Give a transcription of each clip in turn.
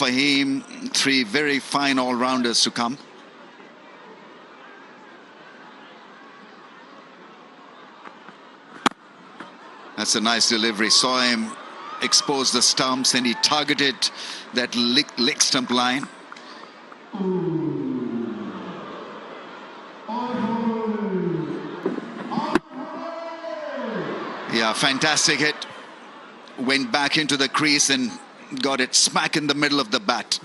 Fahim, three very fine all-rounders to come. That's a nice delivery. Saw him expose the stumps and he targeted that leg stump line. Yeah, fantastic hit. Went back into the crease and got it smack in the middle of the bat.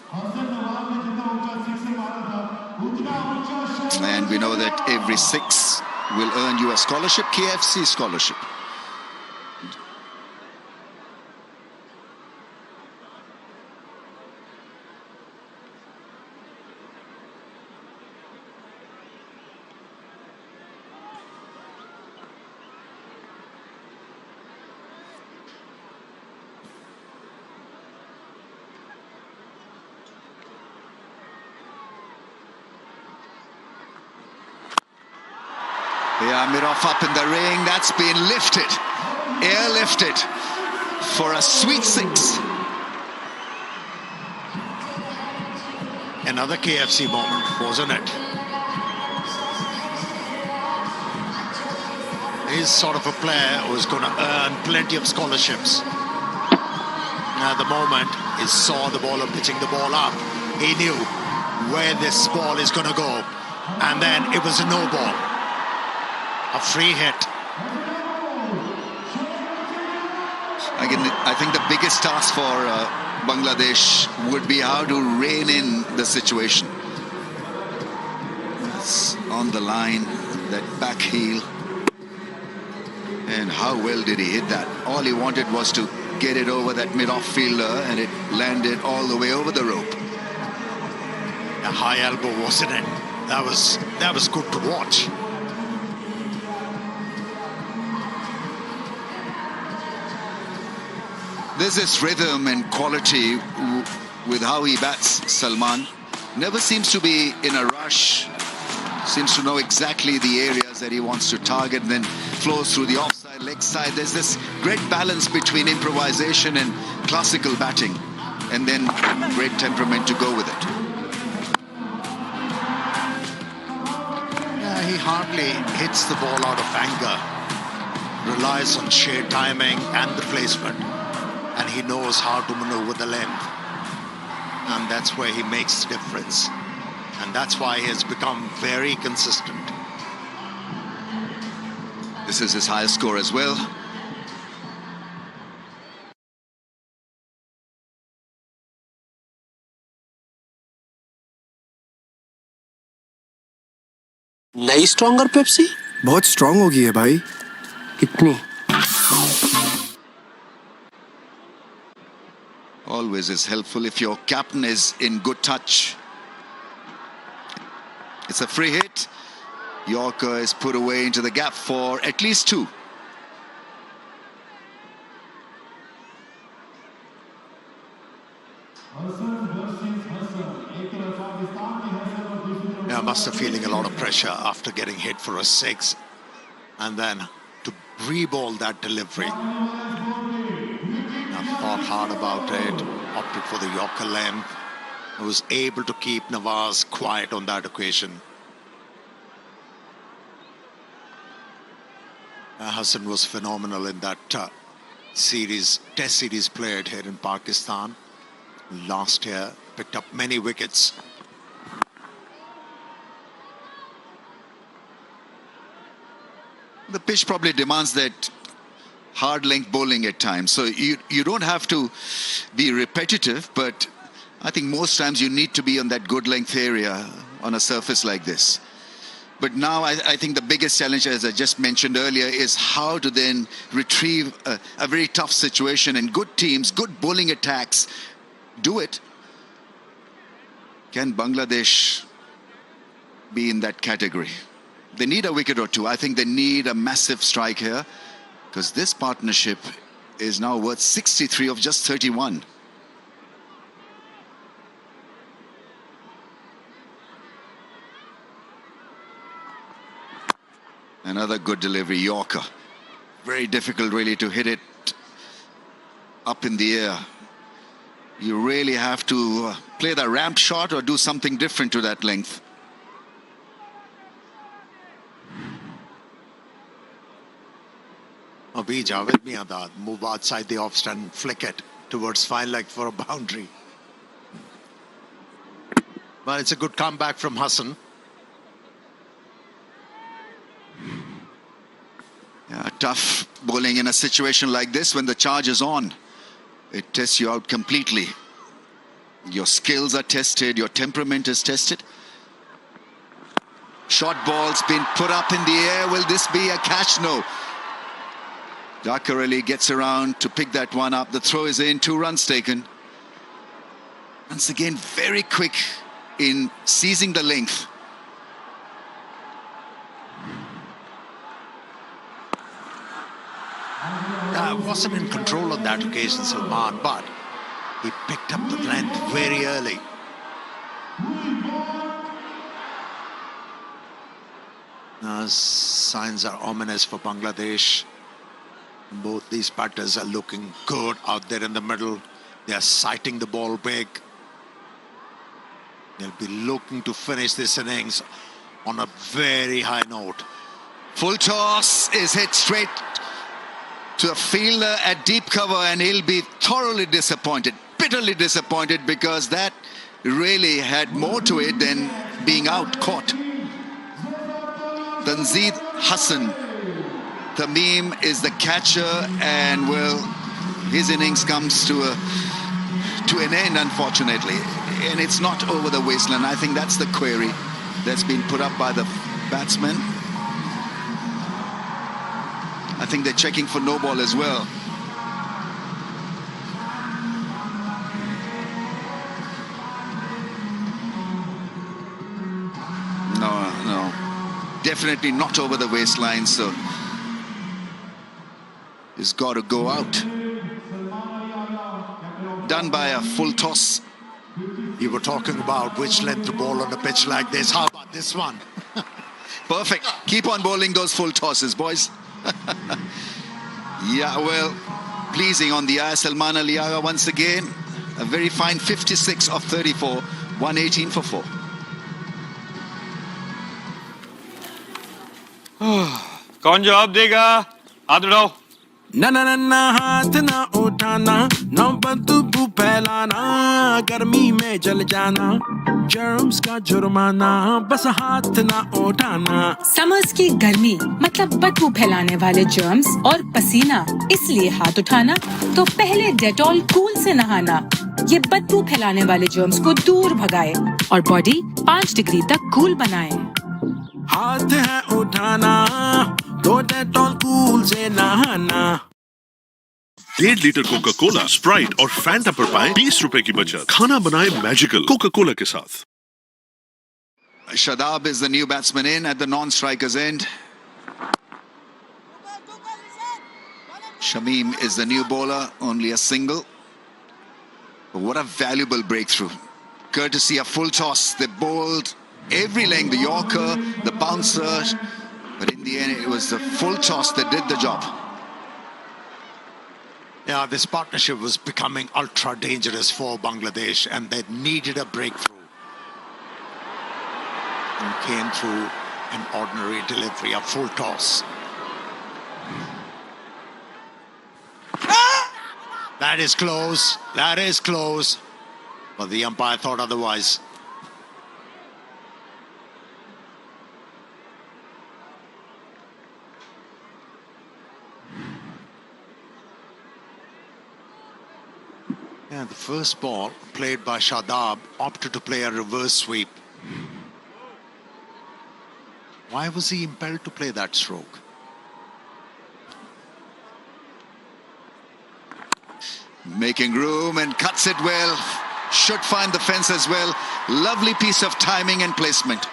And we know that every six will earn you a scholarship, KFC scholarship. Yeah, Miroff up in the ring. That's been lifted, airlifted for a sweet six. Another KFC moment, wasn't it? He's sort of a player who's going to earn plenty of scholarships. And at the moment, he saw the bowler pitching the ball up. He knew where this ball is going to go. And then it was a no ball. A free hit. Again, I think the biggest task for Bangladesh would be how to rein in the situation. It's on the line, that back heel. And how well did he hit that? All he wanted was to get it over that mid-off fielder, and it landed all the way over the rope. A high elbow, wasn't it? That was good to watch. There's this rhythm and quality with how he bats, Salman. Never seems to be in a rush. Seems to know exactly the areas that he wants to target, and then flows through the offside, leg side. There's this great balance between improvisation and classical batting, and then great temperament to go with it. Yeah, he hardly hits the ball out of anger. Relies on sheer timing and the placement. And he knows how to maneuver the length. And that's where he makes the difference. And that's why he has become very consistent. This is his highest score as well. नई stronger Pepsi बहुत strong हो गई है भाई। कितनी? Always is helpful if your captain is in good touch. It's a free hit. Yorker is put away into the gap for at least two. Yeah, must have feeling a lot of pressure after getting hit for a six. And then to re-ball that delivery. Thought hard about it, opted for the Yorker length, was able to keep Nawaz quiet on that occasion. Hassan was phenomenal in that test series played here in Pakistan last year, picked up many wickets. The pitch probably demands that hard length bowling at times, so you don't have to be repetitive, but I think most times you need to be on that good length area on a surface like this. But now I think the biggest challenge, as I just mentioned earlier, is how to then retrieve a very tough situation, and good teams, good bowling attacks do it. Can Bangladesh be in that category? They need a wicket or two. I think they need a massive strike here, because this partnership is now worth 63 of just 31. Another good delivery, Yorker. Very difficult really to hit it up in the air. You really have to play the ramp shot or do something different to that length. Abhi Javed Miandad move outside the off stand and flick it towards fine leg for a boundary. Well, it's a good comeback from Hassan. Yeah, tough bowling in a situation like this when the charge is on. It tests you out completely. Your skills are tested, your temperament is tested. Short ball's been put up in the air. Will this be a catch? No. Dhakar Ali gets around to pick that one up. The throw is in, 2 runs taken. Once again, very quick in seizing the length. Wasn't in control on that occasion, Salman, but he picked up the length very early. Now, signs are ominous for Bangladesh. Both these batters are looking good out there in the middle. They are sighting the ball big. They'll be looking to finish this innings on a very high note. Full toss is hit straight to a fielder at deep cover, and he'll be thoroughly disappointed, bitterly disappointed, because that really had more to it than being out caught. Tanzeed Hassan Tamim is the catcher, and well, his innings comes to an end, unfortunately, and it's not over the waistline. I think that's the query that's been put up by the batsman. I think they're checking for no ball as well. No, definitely not over the waistline, so it's got to go out. Done by a full toss. You were talking about which length to bowl on a pitch like this. How about this one? Perfect. Keep on bowling those full tosses, boys. Yeah, well, pleasing on the eye. Salman Ali Agha once again. A very fine 56 of 34. 118 for 4. कौन जवाब देगा? हाथ उठाओ। ना ना ना ना हाथ ना उठाना, ना बदबू फैलाना, गर्मी में जल जाना, जर्म्स का जुर्माना, बस हाथ ना उठाना। समर्स की गर्मी मतलब बदबू फैलाने वाले जर्म्स और पसीना, इसलिए हाथ उठाना। तो पहले डेटॉल कूल से नहाना, ये बदबू फैलाने वाले जर्म्स को दूर भगाए और बॉडी 5 डिग्री तक कूल बनाए। हाथ है उठाना, तो डेटॉल कूल से नहाना। 1.5 लीटर कोका कोला, स्प्राइट और फैंटा पर पाएं 20 रुपए की बचत। खाना बनाए मैजिकल कोका कोला के साथ। Shadab is the new batsman in at the non-striker's end. Shamim is the new bowler, only a single. But what a valuable breakthrough. Courtesy of full toss, they bowled every length, the Yorker, the bouncer, but in the end it was the full toss that did the job. Yeah, this partnership was becoming ultra dangerous for Bangladesh, and they needed a breakthrough. And came through an ordinary delivery, a full toss. That is close. That is close. But the umpire thought otherwise. Yeah, the first ball played by Shadab opted to play a reverse sweep. Why was he impelled to play that stroke? Making room and cuts it well. Should find the fence as well. Lovely piece of timing and placement.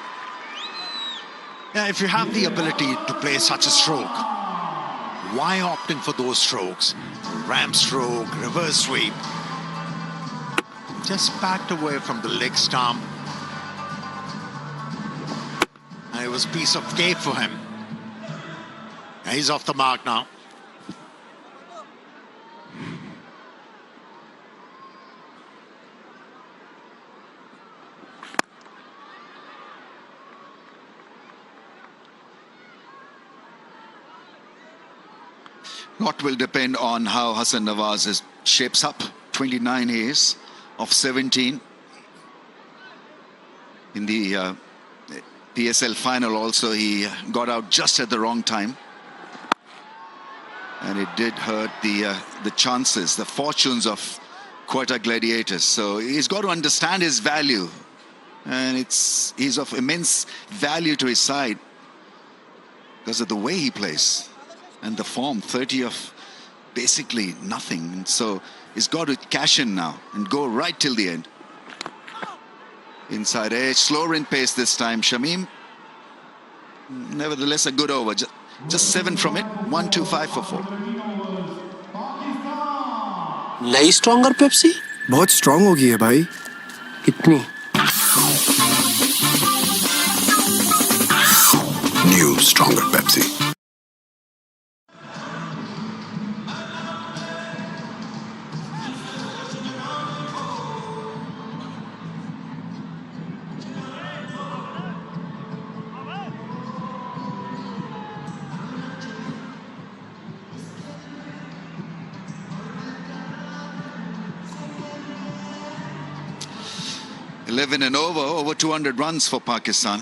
Yeah, if you have the ability to play such a stroke, why opting for those strokes? Ramp stroke, reverse sweep. Just backed away from the leg stump. And it was a piece of cake for him. And he's off the mark now. lot will depend on how Hassan Nawaz shapes up. 29 ace of 17 in the PSL final. Also, he got out just at the wrong time, and it did hurt the chances, the fortunes of Quetta Gladiators. So he's got to understand his value, and he's of immense value to his side because of the way he plays and the form. 30 of basically nothing, and so he's got to cash in now and go right till the end. Inside edge, slower in pace this time. Shamim, nevertheless, a good over. Just 7 from it. 1-2-5 for 4. नई stronger Pepsi बहुत strong हो गई है भाई. इतनी new stronger Pepsi. And over 200 runs for Pakistan.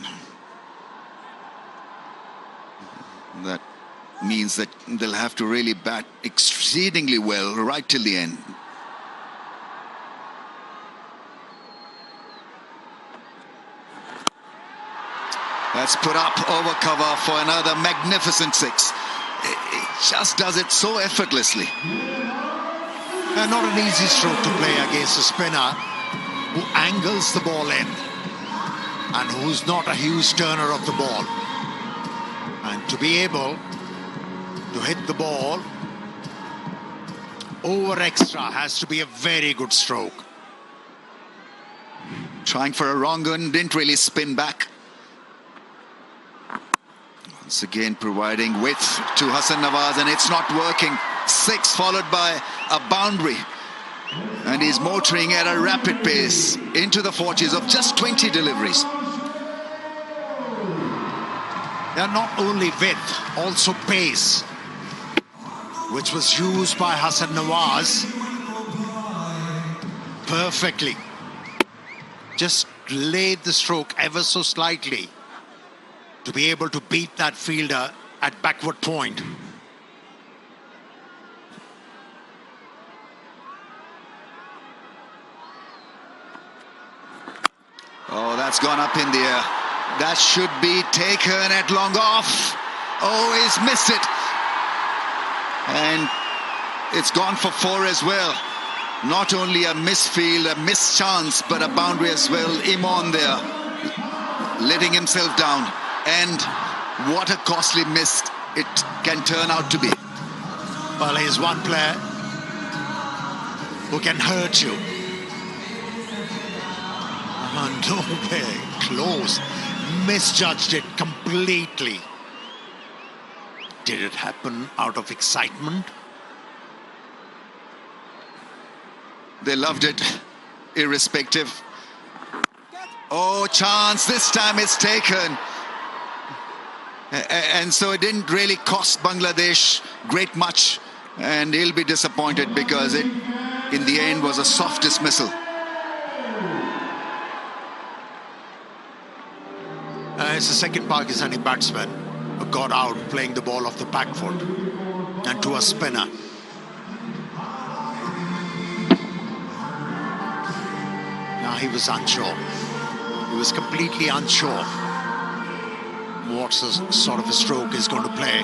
That means that they'll have to really bat exceedingly well right till the end. That's put up over cover for another magnificent 6. It just does it so effortlessly. And not an easy stroke to play against a spinner who angles the ball in and who's not a huge turner of the ball. And to be able to hit the ball over extra has to be a very good stroke. Trying for a wrong one, didn't really spin back. Once again providing width to Hassan Nawaz, and it's not working. 6 followed by a boundary. And he's motoring at a rapid pace into the 40s of just 20 deliveries. They're not only width, also pace, which was used by Hassan Nawaz perfectly. Just laid the stroke ever so slightly to be able to beat that fielder at backward point. Oh, that's gone up in the air. That should be taken at long off. Oh, he's missed it. And it's gone for 4 as well. Not only a misfield, a missed chance, but a boundary as well. Imon there, letting himself down. And what a costly miss it can turn out to be. Well, he's one player who can hurt you. No way close. Misjudged it completely. Did it happen out of excitement? They loved it, irrespective. Oh, chance. This time it's taken. And so it didn't really cost Bangladesh great much. And he'll be disappointed because it, in the end, was a soft dismissal. It's the second Pakistani batsman who got out playing the ball off the back foot and to a spinner. Now he was unsure. He was completely unsure what sort of a stroke he's going to play.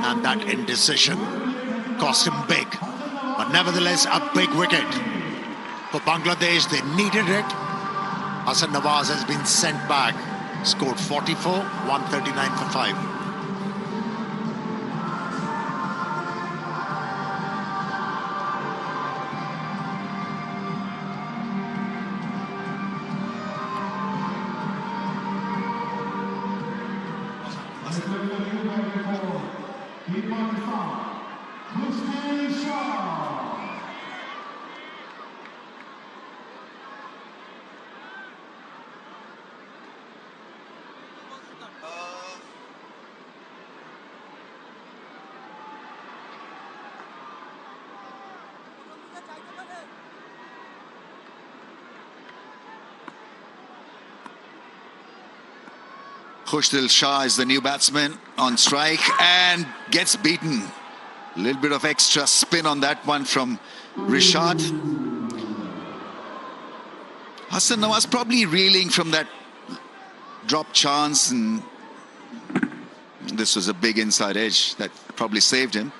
And that indecision cost him big. But nevertheless, a big wicket. For Bangladesh, they needed it. Hassan Nawaz has been sent back. Scored 44, 139 for 5. Khushdil Shah is the new batsman on strike and gets beaten. A little bit of extra spin on that one from Rishad. Hassan Nawaz probably reeling from that drop chance, and this was a big inside edge that probably saved him.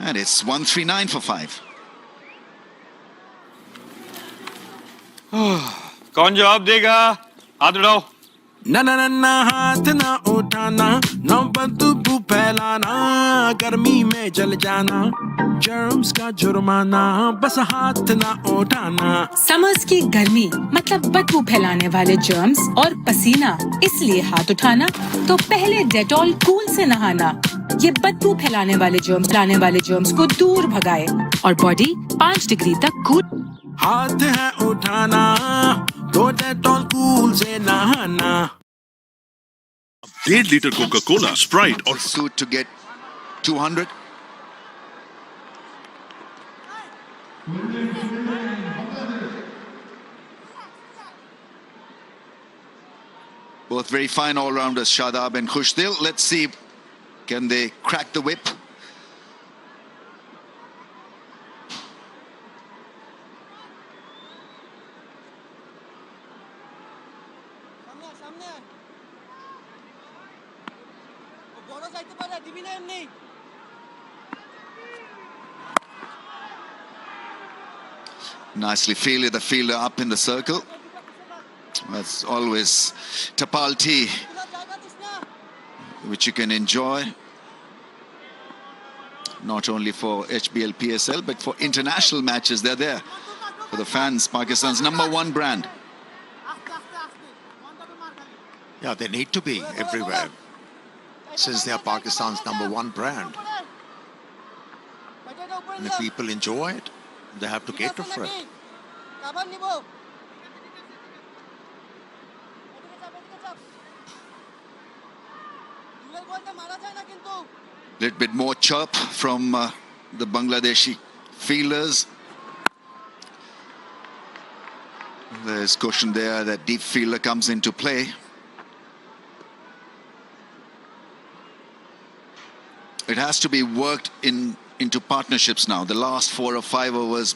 And it's 139 for 5. कौन जवाब देगा? हाथ उठाओ. ना ना ना ना हाथ ना उठाना, ना बदबू फैलाना, गर्मी में जल जाना, जर्म्स का जुर्माना, बस हाथ ना उठाना. समर्स की गर्मी मतलब बदबू फैलाने वाले जर्म्स और पसीना, इसलिए हाथ उठाना तो पहले डेटॉल कूल से नहाना. ये बदबू फैलाने वाले जर्म्स को दूर भगाए और बॉडी 5 डिग्री तक कूल. हाथ है उठाना तो डेटॉल कूल से नहाना. 1.5 लीटर कोका कोला, स्प्राइट और Suit to get 200. Both very fine all-rounders, Shadab and Khushdil. Let's see, can they crack the whip? Nicely fielded, the fielder up in the circle. That's always Tapal tea, which you can enjoy. Not only for HBL, PSL, but for international matches. They're there for the fans. Pakistan's #1 brand. Yeah, they need to be everywhere, since they are Pakistan's #1 brand. And if people enjoy it, they have to cater for it. Little bit more chirp from the Bangladeshi fielders. There's caution there that deep fielder comes into play. It has to be worked into partnerships now. The last 4 or 5 overs,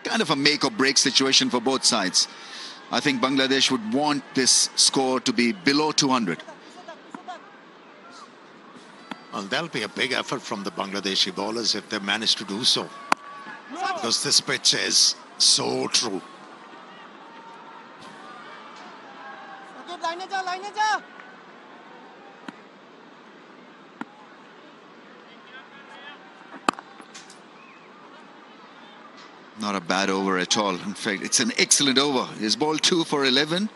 kind of a make or break situation for both sides. I think Bangladesh would want this score to be below 200. Well, there'll be a big effort from the Bangladeshi bowlers if they manage to do so, because this pitch is so true. Not a bad over at all. In fact, it's an excellent over. He's bowled 2 for 11,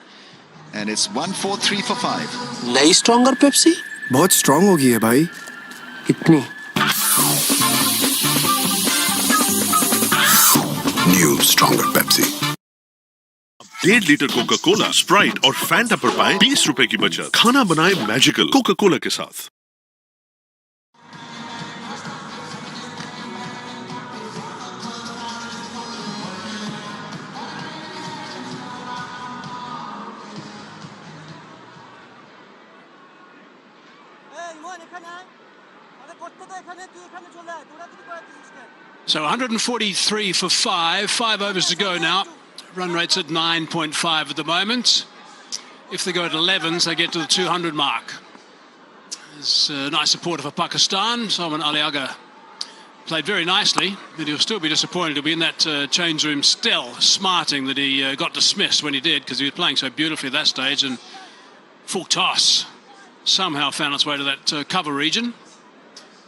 and it's 1-4-3 for 5. नई stronger Pepsi बहुत strong हो गई है भाई. कितनी? New stronger Pepsi. 1.5 litre Coca Cola, Sprite और Fanta पर पाएं 20 रुपए की बचत. खाना बनाए मैजिकल कोका कोला के साथ. So 143 for 5. 5 overs to go now. Run rate's at 9.5 at the moment. If they go at 11s, they get to the 200 mark. There's a nice supporter for Pakistan. Salman Ali Agha played very nicely, but he'll still be disappointed to be in that change room still, smarting that he got dismissed when he did, because he was playing so beautifully at that stage. And full toss somehow found its way to that cover region.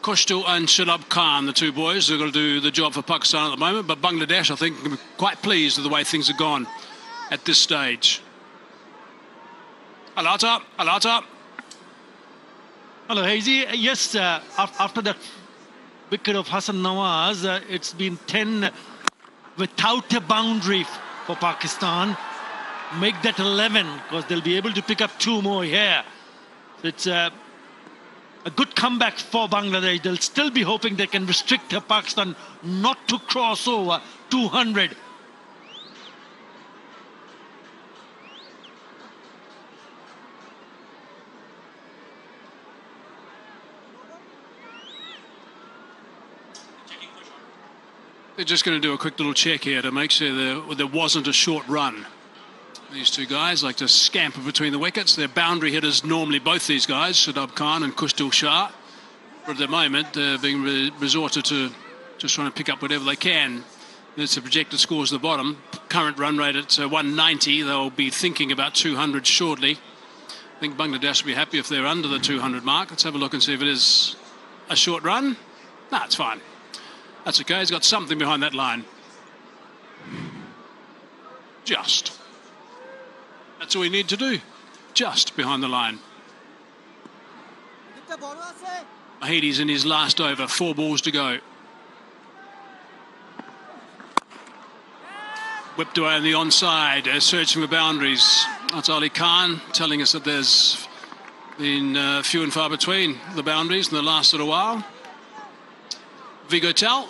Khushdil and Shadab Khan, the two boys, who are going to do the job for Pakistan at the moment. But Bangladesh, I think, can be quite pleased with the way things have gone at this stage. Alata. Hello, Hazy. Yes, after that wicket of Hassan Nawaz, it's been 10 without a boundary for Pakistan. Make that 11, because they'll be able to pick up 2 more here. It's a good comeback for Bangladesh. They'll still be hoping they can restrict Pakistan not to cross over 200. They're just going to do a quick little check here to make sure there wasn't a short run. These two guys like to scamper between the wickets. They're boundary hitters normally, both these guys, Shadab Khan and Kushdil Shah. But at the moment, they're being resorted to just trying to pick up whatever they can. There's the projected scores at the bottom. Current run rate at 190. They'll be thinking about 200 shortly. I think Bangladesh will be happy if they're under the 200 mark. Let's have a look and see if it is a short run. No, it's fine. That's okay. He's got something behind that line. Just. That's all we need to do. Just behind the line. Mahidi's in his last over. 4 balls to go. Whipped away on the onside, searching for boundaries. That's Ali Khan telling us that there's been few and far between the boundaries in the last little while. Vigotel.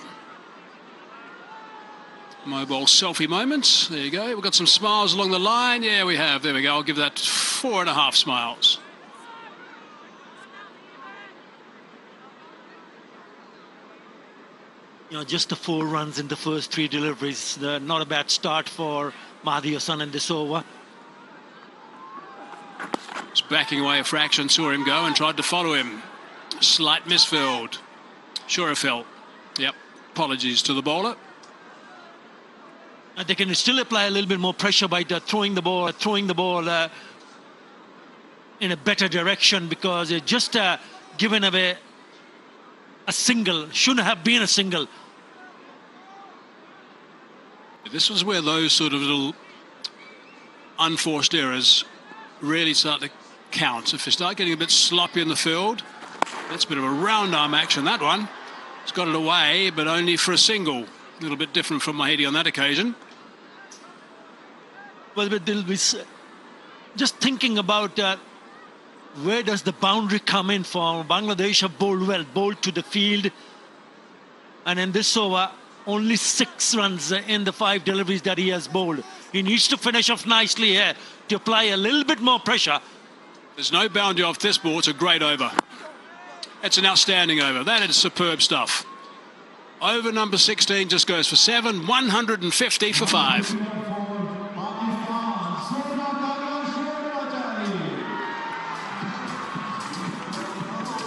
Mobile selfie moments. There you go. We've got some smiles along the line. Yeah, we have. There we go. I'll give that 4.5 smiles. You know, just the 4 runs in the first 3 deliveries. Not a bad start for Mahdi Hassan in this over. Just backing away a fraction, saw him go and tried to follow him. Slight misfield. Shurafel. Yep. Apologies to the bowler. And they can still apply a little bit more pressure by throwing the ball in a better direction, because they're just given away a single. Shouldn't have been a single. This was where those sort of little unforced errors really start to count. If you start getting a bit sloppy in the field, that's a bit of a round arm action, that one. He's got it away, but only for a single. A little bit different from Mahidi on that occasion. Well, they'll be just thinking about where does the boundary come in for Bangladesh. Have bowled well, bowled to the field. And in this over, only 6 runs in the 5 deliveries that he has bowled. He needs to finish off nicely here to apply a little bit more pressure. There's no boundary off this ball. It's a great over. It's an outstanding over. That is superb stuff. Over number 16 just goes for 7, 150 for 5.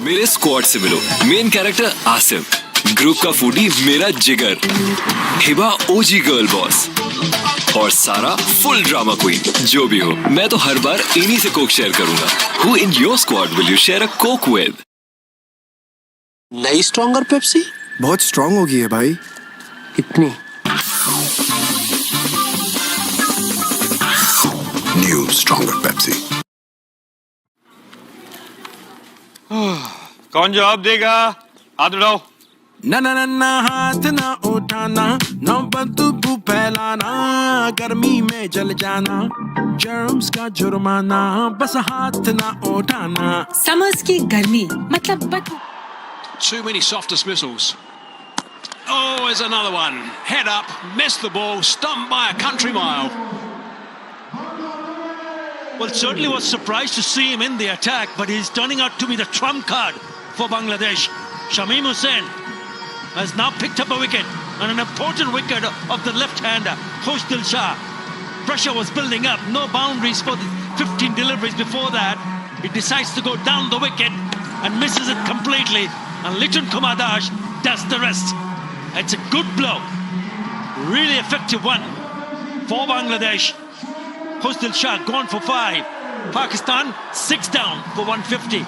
मेरे squad से मिलो. Main character Asif, group का foodie मेरा जिगर, हिबा ओजी girl boss और सारा full drama queen. जो भी हो, मैं तो हर बार इन्हीं से कोक शेयर करूंगा. Who in your squad will you share a coke with? नई स्ट्रॉन्गर पेप्सी बहुत स्ट्रॉन्ग हो गई है भाई. कितनी? New stronger Pepsi. कौन जवाब देगा? हाथ उठाओ. ना ना ना ना हाथ ना उठाना, ना बदबू फैलाना, गर्मी में जल जाना, जर्म्स का जुर्माना, बस हाथ ना उठाना. समर्स की गर्मी मतलब बदबू. Too many soft dismissals. Oh, there's another one. Head up, missed the ball, stumped by a country mile. Well, certainly was surprised to see him in the attack, but he's turning out to be the trump card for Bangladesh. Shamim Hussain has now picked up a wicket, and an important wicket of the left-hander, Kushdil Shah. Pressure was building up, no boundaries for the 15 deliveries before that. He decides to go down the wicket and misses it completely, and Liton Kumar Dash does the rest. It's a good blow, really effective one for Bangladesh. Kushdil Shah gone for 5. Pakistan 6 down for 150.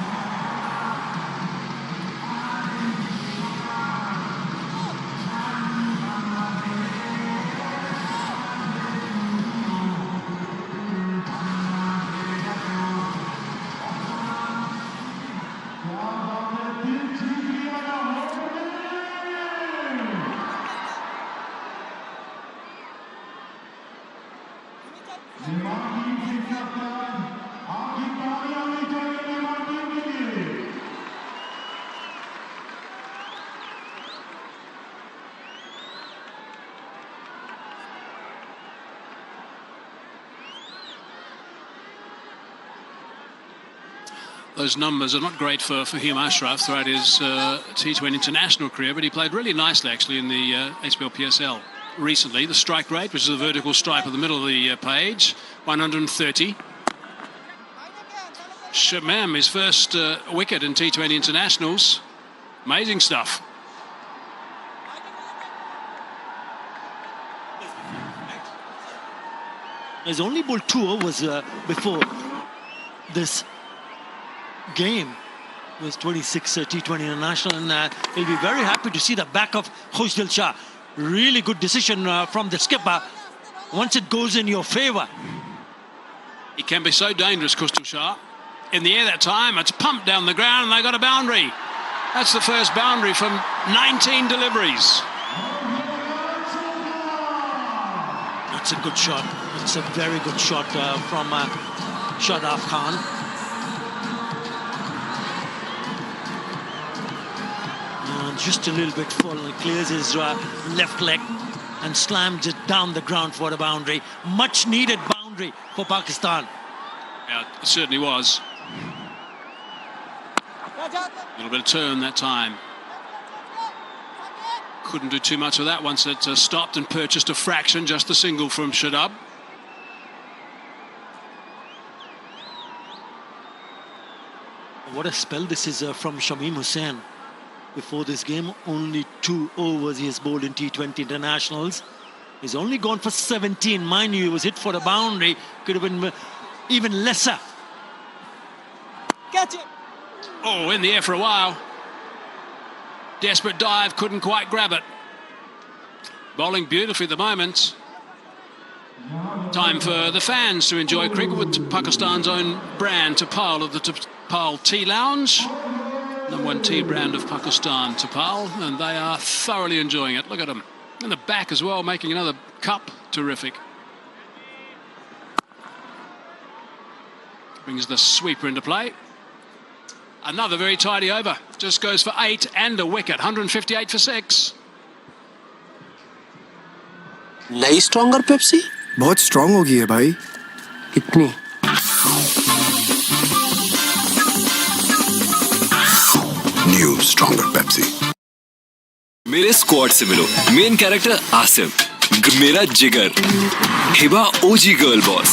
those numbers are not great for Fahim Ashraf throughout his T20 international career, but he played really nicely actually in the HBL PSL recently. The strike rate, which is the vertical stripe at the middle of the page, 130. Shamam, his first wicket in T20 internationals. Amazing stuff. He's only bowled 2 overs before this game. It was 26 T20 international, and he'll be very happy to see the back of Khushdil Shah. Really good decision from the skipper once it goes in your favour. He can be so dangerous, Khushdil Shah. In the air that time, it's pumped down the ground and they got a boundary. That's the first boundary from 19 deliveries. That's a good shot. It's a very good shot from Shadaf Khan. Just a little bit full. He clears his left leg and slams it down the ground for the boundary. Much needed boundary for Pakistan. Yeah, it certainly was. A little bit of turn that time. Couldn't do too much of that once it stopped and purchased a fraction, just a single from Shadab. What a spell this is from Shamim Hussain. Before this game, only 2 overs he has bowled in T20 internationals. He's only gone for 17. Mind you, he was hit for a boundary. Could have been even lesser. Catch it! Oh, in the air for a while. Desperate dive, couldn't quite grab it. Bowling beautifully at the moment. Time for the fans to enjoy cricket with Pakistan's own brand, Tapal, of the Tapal Tea Lounge. #1 tea brand of Pakistan, Tapal, and they are thoroughly enjoying it. Look at them. In the back as well, making another cup. Terrific. Brings the sweeper into play. Another very tidy over. Just goes for 8 and a wicket. 158 for 6. नई stronger Pepsi बहुत strong हो गई है भाई। कितनी? New stronger Pepsi. मेरे squad से मिलो, मेन कैरेक्टर आसिफ, मेरा जिगर, हिबा ओजी गर्ल बॉस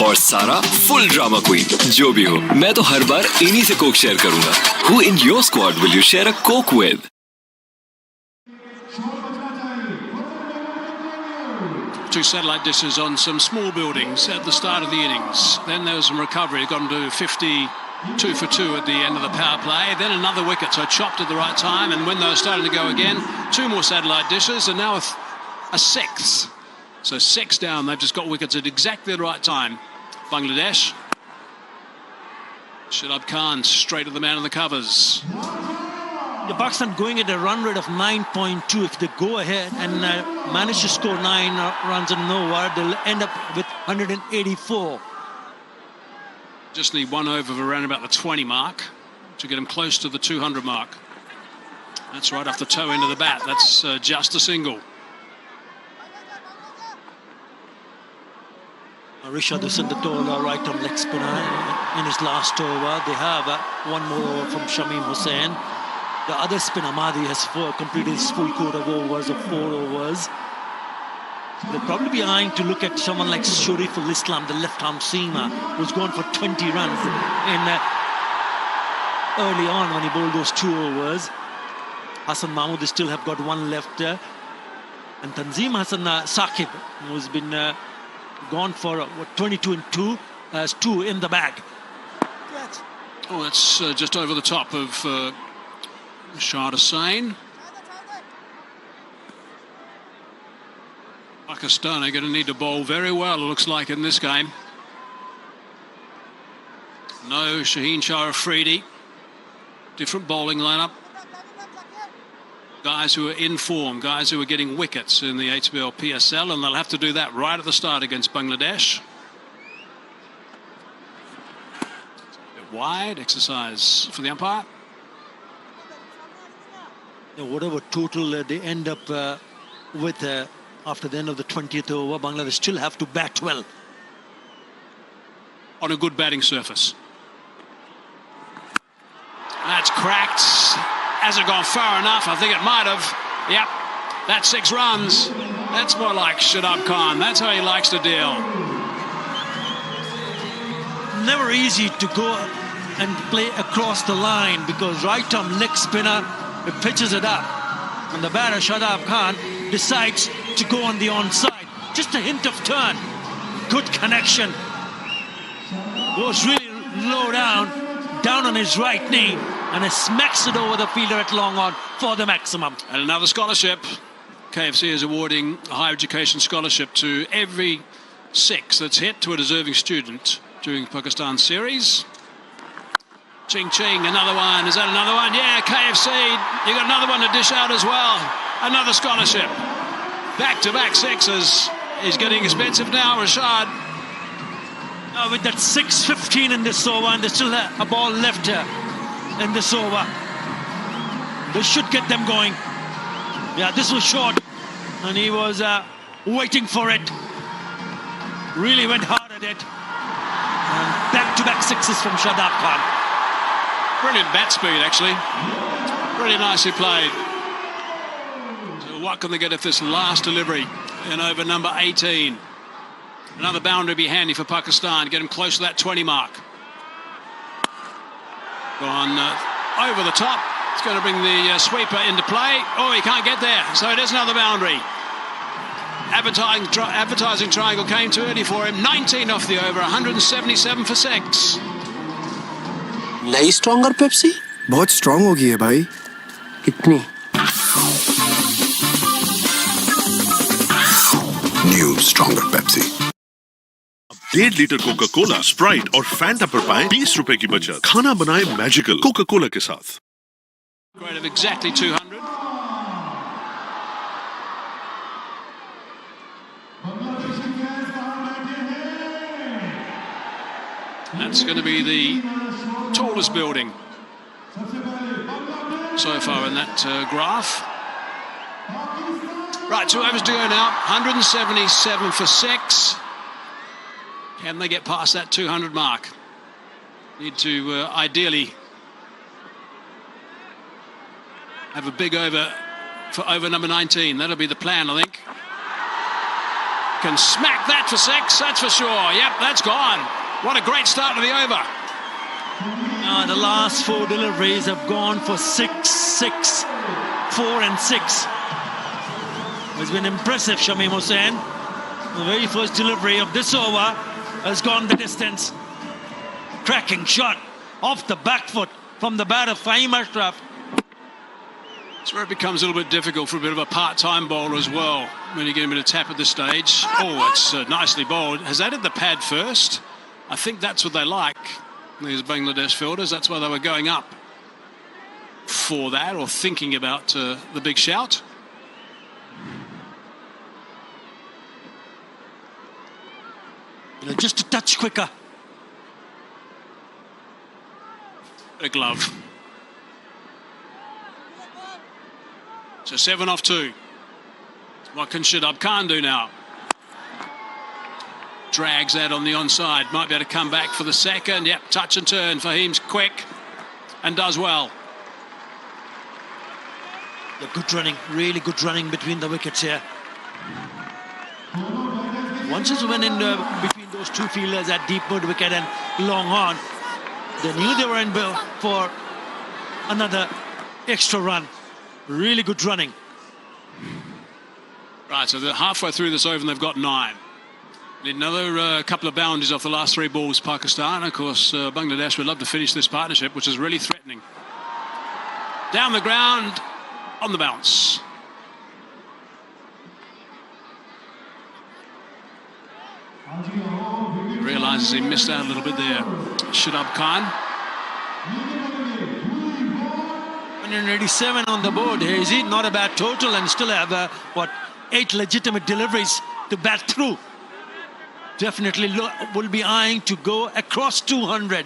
और सारा फुल ड्रामा क्वीन। जो भी हो, मैं तो हर बार इन्हीं से कोक शेयर करूंगा। Who in your squad will you share a coke with? Two satellite dishes on some small buildings at the start of the innings. Then there was some recovery. Got them to 52 for 2 at the end of the power play. Then another wicket, so chopped at the right time. And when they were starting to go again, 2 more satellite dishes, and now a 6th. So 6 down. They've just got wickets at exactly the right time. Bangladesh. Shadab Khan straight at the man in the covers. The Pakistan going at a run rate of 9.2. If they go ahead and manage to score 9 runs and no over, they'll end up with 184. Just need 1 over of around about the 20 mark to get them close to the 200 mark. That's right off the toe end of the bat. That's just a single. Rishad Hussain, the tall right arm leg spinner, in his last over. They have 1 more over from Shamim Hussain. The other spinner, Mahdi, has completed his full quota of overs of 4 overs. They'll probably be eyeing to look at someone like Shoriful Islam, the left-arm seamer, who's gone for 20 runs in early on when he bowled those 2 overs. Hassan Mahmood, they still have got 1 left. And Tanzeem Hassan Saqib, who's been gone for 22 and 2, has 2 in the bag. Oh, that's just over the top of Shah Hussain. Pakistan are going to need to bowl very well, it looks like, in this game. No Shaheen Shah Afridi. Different bowling lineup. Guys who are in form, guys who are getting wickets in the HBL PSL, and they'll have to do that right at the start against Bangladesh. A bit wide, exercise for the umpire. Whatever total they end up with after the end of the 20th over, Bangladesh still have to bat well. On a good batting surface. cracked. Hasn't gone far enough. I think it might have. Yep, that's 6 runs. That's more like Shadab Khan. That's how he likes to deal. Never easy to go and play across the line because right arm leg spinner, it pitches it up. And the batter, Shadab Khan, decides to go on the onside. Just a hint of turn. Good connection. Goes really low down on his right knee, and it smacks it over the fielder at long on for the maximum. And another scholarship. KFC is awarding a higher education scholarship to every 6 that's hit to a deserving student during the Pakistan series. Ching Ching, another one. Is that another one? Yeah, KFC. You got another one to dish out as well. Another scholarship. Back-to-back 6s. He's getting expensive now, Rashad. With that 6:15 in this over, and there's still a ball left here in this over. This should get them going. Yeah, this was short, and he was waiting for it. Really went hard at it. And back-to-back 6s from Shadab Khan. Brilliant bat speed, actually. Really nicely played. So what can they get if this last delivery in over number 18? Another boundary would be handy for Pakistan. Get him close to that 20 mark. Gone over the top. It's going to bring the sweeper into play. Oh, he can't get there. So it is another boundary. Advertising triangle came too early for him. 19 off the over. 177 for 6. नई stronger Pepsi बहुत strong हो गई है भाई कितनी new stronger Pepsi 1.5 litre Coca Cola Sprite और Fanta पर पाएं 20 रुपए की बचत खाना बनाए मैजिकल कोका कोला के साथ Grade of exactly 200. That's going to be the tallest building so far in that graph. Right, 2 overs to go now. 177 for 6. Can they get past that 200 mark? Need to ideally have a big over for over number 19. That'll be the plan, I think. Can smack that for 6, that's for sure. Yep, that's gone. What a great start to the over. The last 4 deliveries have gone for 6, 6, 4 and 6. It's been impressive, Shamim Hussain. The very first delivery of this over has gone the distance. Cracking shot off the back foot from the batter, Fahim Ashraf. That's where it becomes a little bit difficult for a bit of a part-time bowler as well, when you get a bit of tap at this stage. Oh, it's nicely bowled. Has that hit the pad first? I think that's what they like, these Bangladesh fielders. That's why they were going up for that, or thinking about the big shout. Just a touch quicker. A glove. So 7 off 2. What can Shadab Khan do now? Drags that on the onside. Might be able to come back for the second. Yep, touch and turn. Fahim's quick and does well. Yeah, good running. Really good running between the wickets here. Once it went in between those 2 fielders at deep mid wicket and long on, they knew they were in for another extra run. Really good running. Right, so they're halfway through this over and they've got 9. Need another couple of boundaries off the last 3 balls, Pakistan. Of course, Bangladesh would love to finish this partnership, which is really threatening. Down the ground, on the bounce. Realises he missed out a little bit there. Shadab Khan. 187 on the board. Is he not a bad total, and still have 8 legitimate deliveries to bat through? Definitely will be eyeing to go across 200.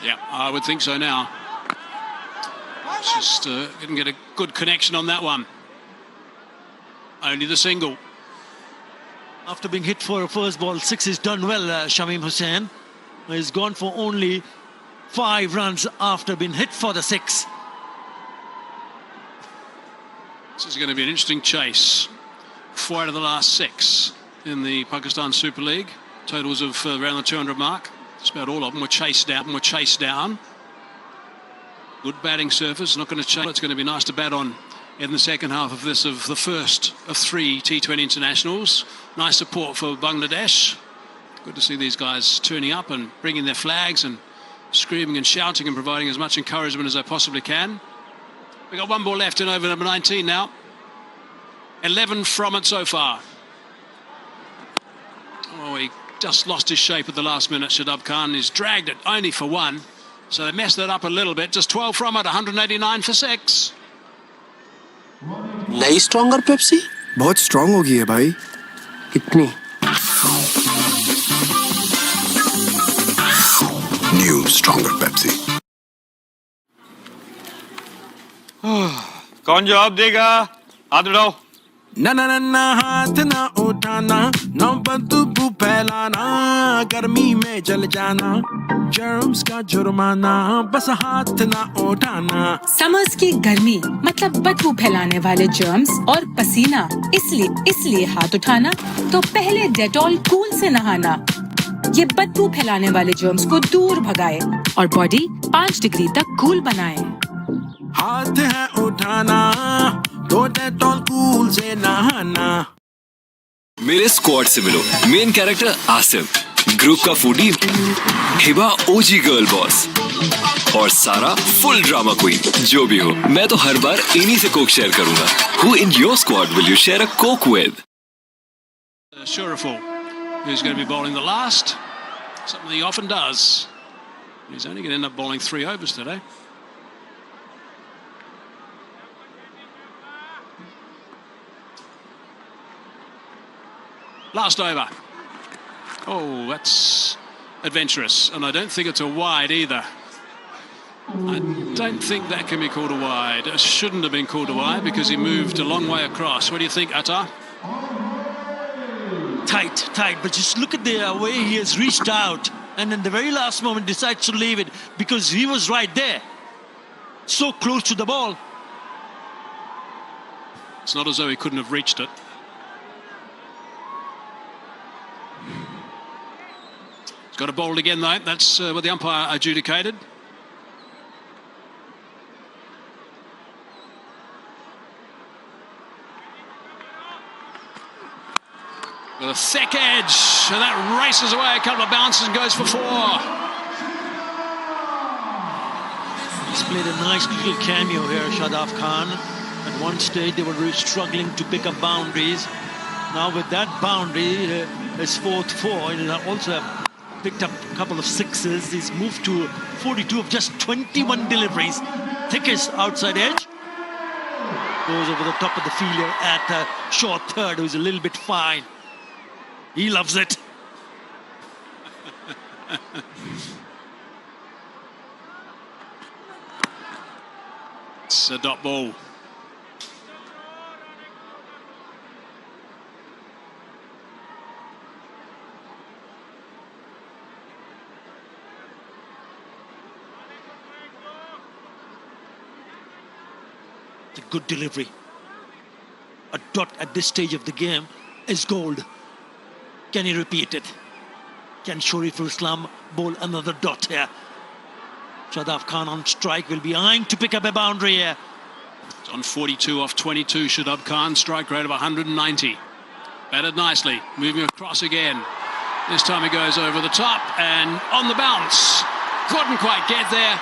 Yeah, I would think so now. Just didn't get a good connection on that one. Only the single. After being hit for a first ball 6, he's done well, Shamim Hussain. He's gone for only 5 runs after being hit for the 6. This is going to be an interesting chase. 4 out of the last 6 in the Pakistan Super League. Totals of around the 200 mark. Just about all of them were chased down. Good batting surface. Not going to change. It's going to be nice to bat on in the second half of this, of the first of 3 T20 internationals. Nice support for Bangladesh. Good to see these guys turning up and bringing their flags and screaming and shouting and providing as much encouragement as they possibly can. We've got 1 ball left in over number 19 now. 11 from it so far. Oh, he just lost his shape at the last minute, Shadab Khan. He's dragged it only for 1. So they messed it up a little bit. Just 12 from it, 189 for 6. नई stronger Pepsi बहुत strong हो गई है भाई। कितनी? New stronger Pepsi. कौन जवाब देगा? हाथ उठाओ। ना ना ना ना हाथ ना उठाना, ना बदबू फैलाना, गर्मी में जल जाना, जर्म्स का जुर्माना, बस हाथ ना उठाना। समर्स की गर्मी मतलब बदबू फैलाने वाले जर्म्स और पसीना, इसलिए हाथ उठाना तो पहले डेटॉल कूल से नहाना। ये बदबू फैलाने वाले जर्म्स को दूर भगाए और बॉडी 5 डिग्री तक कूल बनाए। हाथ है उठाना तो डेटॉल कूल से नहाना। मेरे स्क्वाड से मिलो, मेन कैरेक्टर आसिफ, ग्रुप का फूडी हिबा ओजी गर्ल बॉस और सारा फुल ड्रामा क्वीन। जो भी हो, मैं तो हर बार इन्हीं से कोक शेयर करूंगा। Who in your squad will you share a coke with? Shuraful, who's going to be bowling the last, something he often does. He's only going to end up bowling 3 overs today. Last over. Oh, that's adventurous, and I don't think it's a wide either. I don't think that can be called a wide. It shouldn't have been called a wide because he moved a long way across. What do you think, Attar? Tight, but just look at the way he has reached out and in the very last moment decides to leave it because he was right there, so close to the ball. It's not as though he couldn't have reached it. He's got a bowled again though. That's what the umpire adjudicated. With a thick edge, and that races away a couple of bounces and goes for 4. He's played a nice little cameo here, Shadab Khan. At one stage, they were really struggling to pick up boundaries. Now with that boundary, his 4th 4, and also picked up a couple of 6s. He's moved to 42 of just 21 deliveries. Thickest outside edge. Goes over the top of the fielder at a short third, who's a little bit fine. He loves it. It's a dot ball. It's a good delivery. A dot at this stage of the game is gold. Can he repeat it? Can Shariful Islam bowl another dot here? Shadab Khan on strike will be eyeing to pick up a boundary here. It's on 42 off 22. Shadab Khan, strike rate of 190. Batted nicely, moving across again. This time he goes over the top and on the bounce. Couldn't quite get there.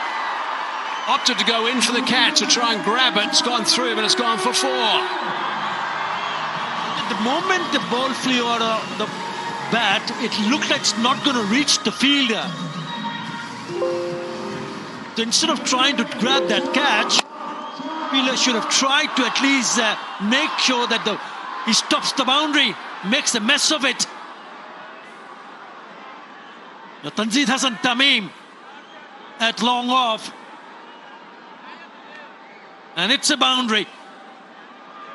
Opted to go in for the catch to try and grab it. It's gone through, but it's gone for 4. At the moment the ball flew out of the bat, it looked like it's not going to reach the fielder. So instead of trying to grab that catch, fielder should have tried to at least make sure that he stops the boundary, makes a mess of it. Now Tanzid Hassan Tamim at long off. And it's a boundary.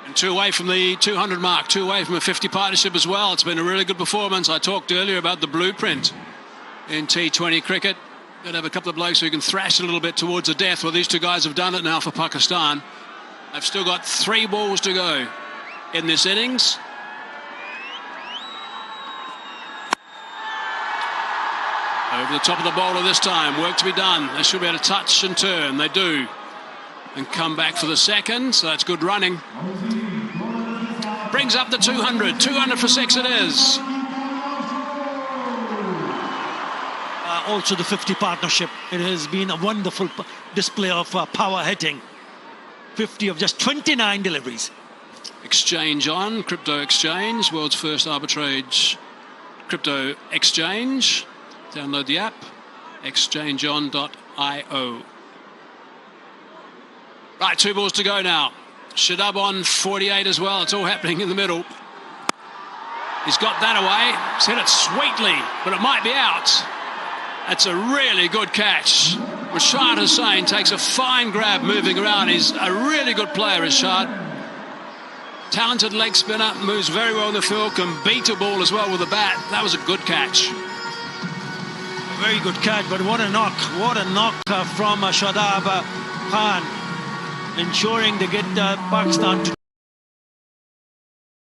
And 2 away from the 200 mark, 2 away from a 50 partnership as well. It's been a really good performance. I talked earlier about the blueprint in T20 cricket. Going to have a couple of blokes who can thrash a little bit towards the death. Well, these two guys have done it now for Pakistan. They've still got 3 balls to go in this innings. Over the top of the bowler this time. Work to be done. They should be able to touch and turn. They do. And come back for the second. So that's good running. Brings up the 200. 200 for 6 it is. Also the 50 partnership. It has been a wonderful display of power hitting. 50 of just 29 deliveries. Exchange on. Crypto Exchange. World's first arbitrage crypto exchange. Download the app. exchangeon.io. Right, 2 balls to go now. Shadab on 48 as well. It's all happening in the middle. He's got that away. He's hit it sweetly, but it might be out. That's a really good catch. Rashad Hussain takes a fine grab moving around. He's a really good player, Rashad. Talented leg spinner, moves very well in the field, can beat a ball as well with a bat. That was a good catch. Very good catch, but what a knock. What a knock from Shadab Khan, ensuring they get Pakistan to